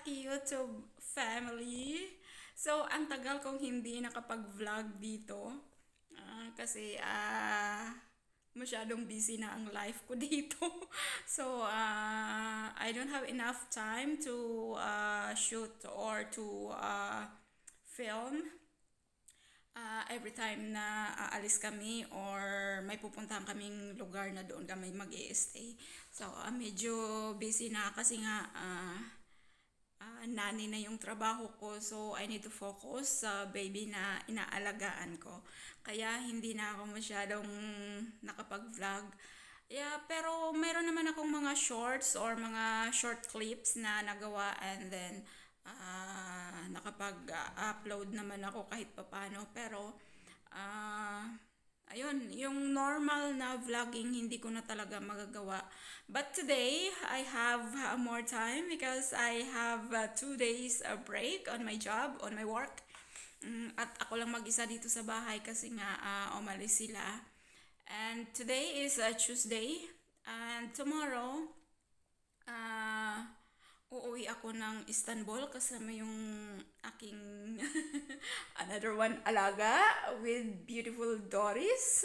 YouTube family. So, ang tagal kong hindi nakapag-vlog dito. Kasi masyadong busy na ang life ko dito. So, I don't have enough time to shoot or to film every time na aalis kami or may pupuntahan kaming lugar na doon kami mag-i-stay. So, medyo busy na kasi nga nani na yung trabaho ko. So, I need to focus sa baby na inaalagaan ko. Kaya, hindi na ako masyadong nakapag-vlog. Yeah, pero meron naman akong mga shorts or mga short clips na nagawa and then nakapag-upload naman ako kahit papano. Pero, ayun, yung normal na vlogging hindi ko na talaga magagawa. But today, I have more time because I have 2 days a break on my job, on my work. At ako lang mag-isa dito sa bahay kasi nga umalis sila. And today is Tuesday. And tomorrow, uuwi ako ng Istanbul kasama yung aking another one alaga with beautiful Doris,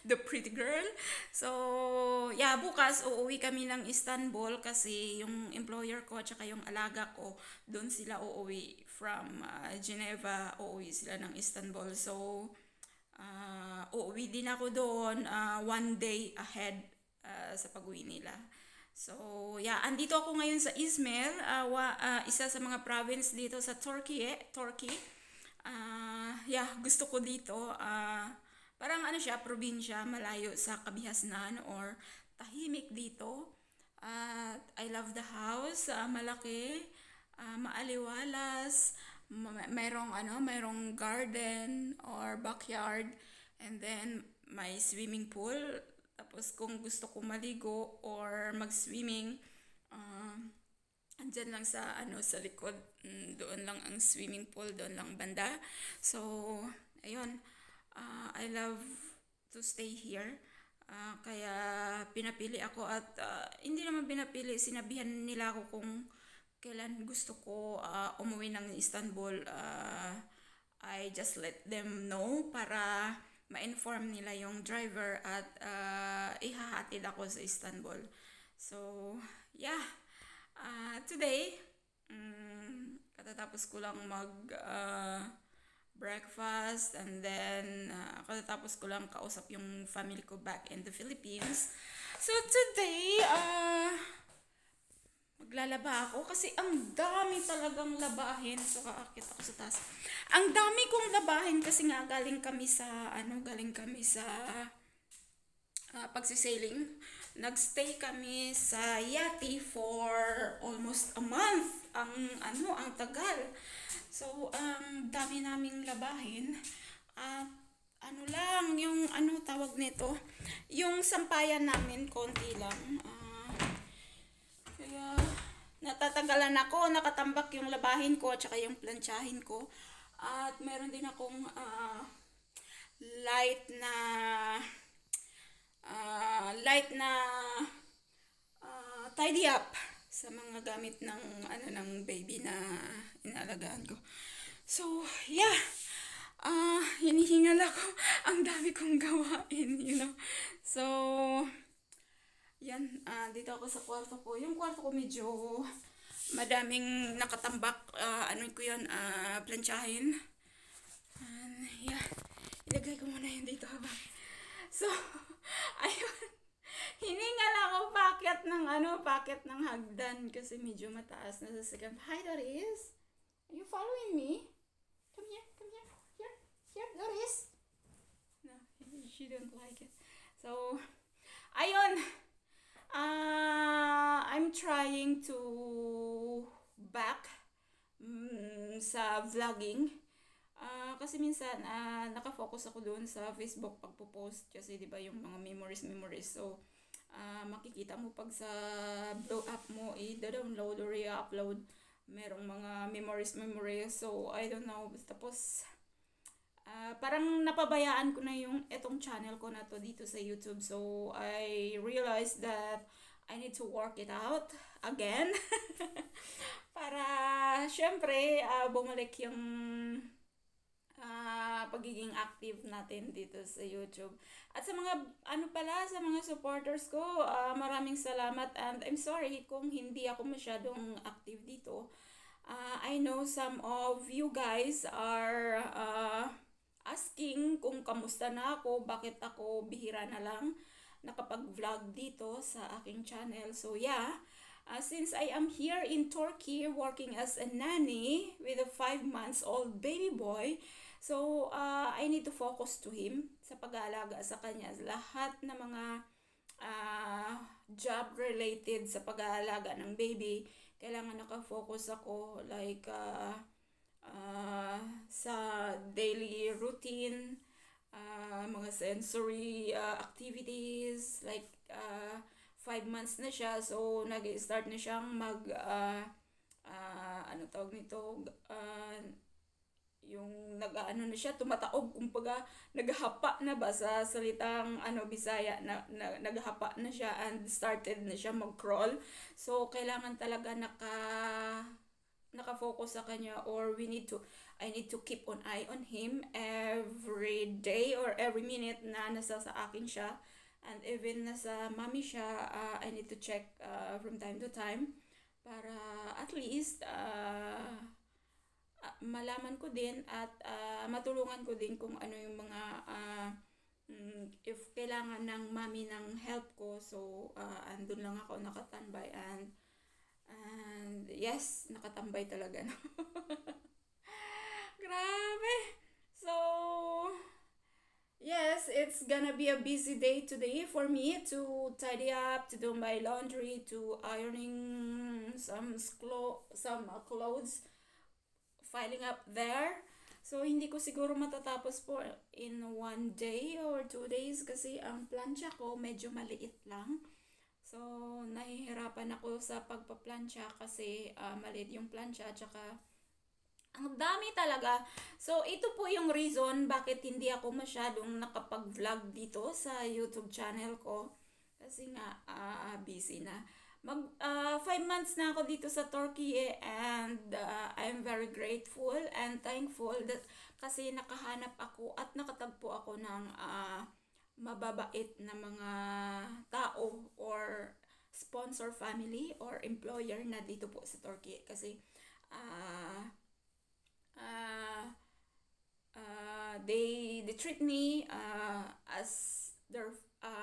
the pretty girl. So, yeah, bukas uuwi kami ng Istanbul kasi yung employer ko at saka yung alaga ko, doon sila uuwi from Geneva, uuwi sila ng Istanbul. So, uuwi din ako doon 1 day ahead sa pag-uwi nila. So, yeah, andito ako ngayon sa Izmir, isa sa mga province dito sa Turkey. Yeah, gusto ko dito. Parang ano siya, probinsya, malayo sa kabihasnan or tahimik dito. I love the house, malaki, maaliwalas, mayroong garden or backyard, and then may swimming pool. Tapos kung gusto ko maligo or mag-swimming, andyan lang sa sa likod, doon lang ang swimming pool, doon lang banda. So, ayun, I love to stay here. Kaya pinapili ako at hindi naman pinapili, sinabihan nila ako kung kailan gusto ko umuwi ng Istanbul. I just let them know para ma-inform nila yung driver at ihahatid ako sa Istanbul. So, yeah. Today, katatapos ko lang breakfast and then katatapos ko lang kausap yung family ko back in the Philippines. So, today, maglalaba ako kasi ang dami talagang labahin. So, aakit ako sa taas. Ang dami kong labahin kasi nga galing kami sa pagsisailing. Nagstay kami sa Yati for almost a month. Ang tagal. So, ang dami naming labahin. At lang, yung tawag nito, yung sampayan namin, konti lang. Kaya, natatagalan ako, nakatambak yung labahin ko at saka yung plantsahin ko. At meron din akong light na tidy up sa mga gamit ng baby na inaalagaan ko. So, yeah. Hinihingal ako. Ang dami kong gawain, So, yan, dito ako sa kwarto ko. Yung kwarto ko medyo madaming nakatambak, plantsahin. Yeah, ilagay ko muna yun dito habang. So, ayun, hiningal ako packet ng hagdan kasi medyo mataas na sa second. Hi, Doris. Are you following me? Come here. Here, Doris. No, she don't like it. So, ayun. I'm trying to back sa vlogging. Kasi minsan nakafocus ako doon sa Facebook pagpo-post kasi 'di ba yung mga memories. So makikita mo pag sa blow up mo i-download or i-upload, merong mga memories. So I don't know, tapos parang napabayaan ko na yung etong channel ko na to dito sa YouTube. So, I realized that I need to work it out again. para syempre bumalik yung pagiging active natin dito sa YouTube. At sa mga sa mga supporters ko, maraming salamat and I'm sorry kung hindi ako masyadong active dito. I know some of you guys are asking kung kamusta na ako, bakit ako bihira na lang nakapag-vlog dito sa aking channel. So yeah, since I am here in Turkey working as a nanny with a 5 months old baby boy, so I need to focus to him sa pag-aalaga sa kanya. Lahat na mga job related sa pag-aalaga ng baby, kailangan nakafocus ako like sa daily routine, mga sensory activities like 5 months na siya, so nag-start na siyang ano tawag nito, yung nag-ano na siya, tumataob, kumbaga naghahapa na ba sa salitang Bisaya, naghahapa na siya and started na siya mag-crawl. So kailangan talaga naka-focus sa kanya, or I need to keep an eye on him every day or every minute na nasa sa akin siya. And even nasa mami siya, I need to check from time to time para at least malaman ko din at matulungan ko din kung ano yung mga if kailangan ng mami ng help ko. So andun lang ako nakatambay and yes, nakatambay talaga, no? Grabe. So yes, it's gonna be a busy day today for me to tidy up, to do my laundry, to ironing some clothes, filing up there. So hindi ko siguro matatapos po in 1 day or 2 days kasi ang plancha ko medyo maliit lang. So nahihirapan ako sa pagpa-plancha kasi maliit yung plancha at saka ang dami talaga. So ito po yung reason bakit hindi ako masyadong nakapag-vlog dito sa YouTube channel ko. Kasi nga busy na. 5 months na ako dito sa Turkey and I'm very grateful and thankful that kasi nakahanap ako at nakatagpo ako ng mababait na mga tao or sponsor family or employer na dito po sa Turkey. Kasi they treat me as their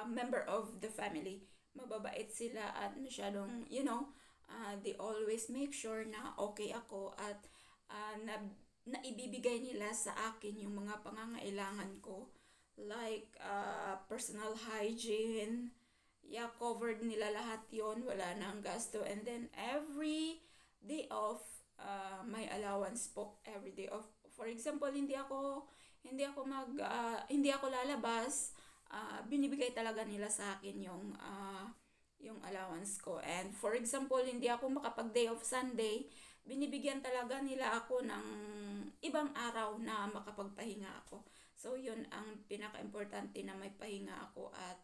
member of the family. Mababait sila at masyadong, they always make sure na okay ako at naibibigay nila sa akin yung mga pangangailangan ko. Like personal hygiene, covered nila lahat yon, wala nang gasto. And then every day off, may allowance po every day off. For example, hindi ako lalabas, binibigay talaga nila sa akin yung allowance ko. And for example, hindi ako makapag-day off Sunday, binibigyan talaga nila ako ng ibang araw na makapagpahinga ako. So yun ang pinaka-importante, na may pahinga ako at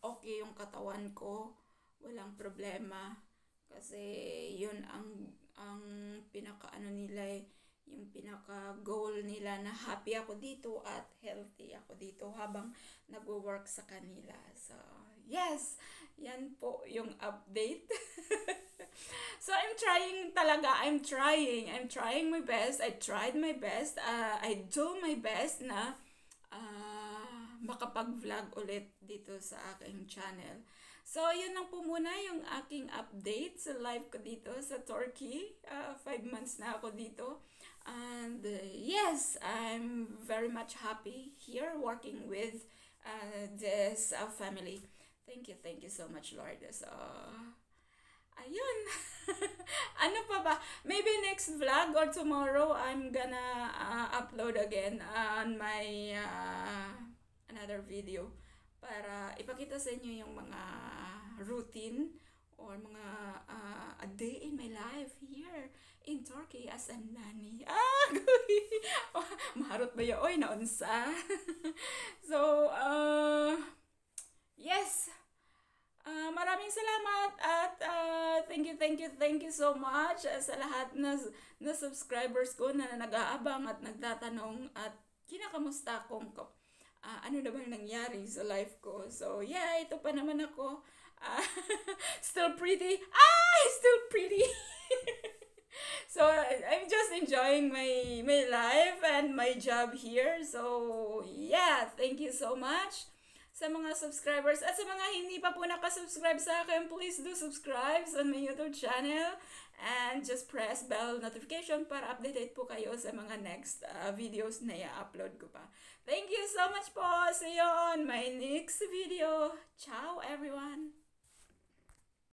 okay yung katawan ko, walang problema. Kasi yun ang pinaka-ano nila yung pinaka-goal nila, na happy ako dito at healthy ako dito habang nagwo-work sa kanila. So, yes, yan po yung update. So, I'm trying my best. I tried my best. I do my best na makapag-vlog ulit dito sa aking channel. So, yun lang po muna yung aking update sa life ko dito sa Turkey. 5 months na ako dito. And yes, I'm very much happy here working with this family. Thank you so much, Lord. So, ayun. Ano pa ba? Maybe next vlog or tomorrow, I'm gonna upload again on my another video para ipakita sa inyo yung mga routine or mga a day in my life here in Turkey as a nanny. Maharot ba yun? Oy, naunsa. So, yes. Maraming maraming salamat at thank you so much sa lahat na subscribers ko na nag-aabang at nagtatanong at kinakamusta kung ano na bang nangyari sa life ko. So yeah, ito pa naman ako. Still pretty. Still pretty. So I'm just enjoying my life and my job here. So yeah, thank you so much sa mga subscribers at sa mga hindi pa po nakasubscribe sa akin, please do subscribe sa my YouTube channel and just press bell notification para updated po kayo sa mga next videos na i-upload ko pa. Thank you so much po. See you on my next video. Ciao everyone.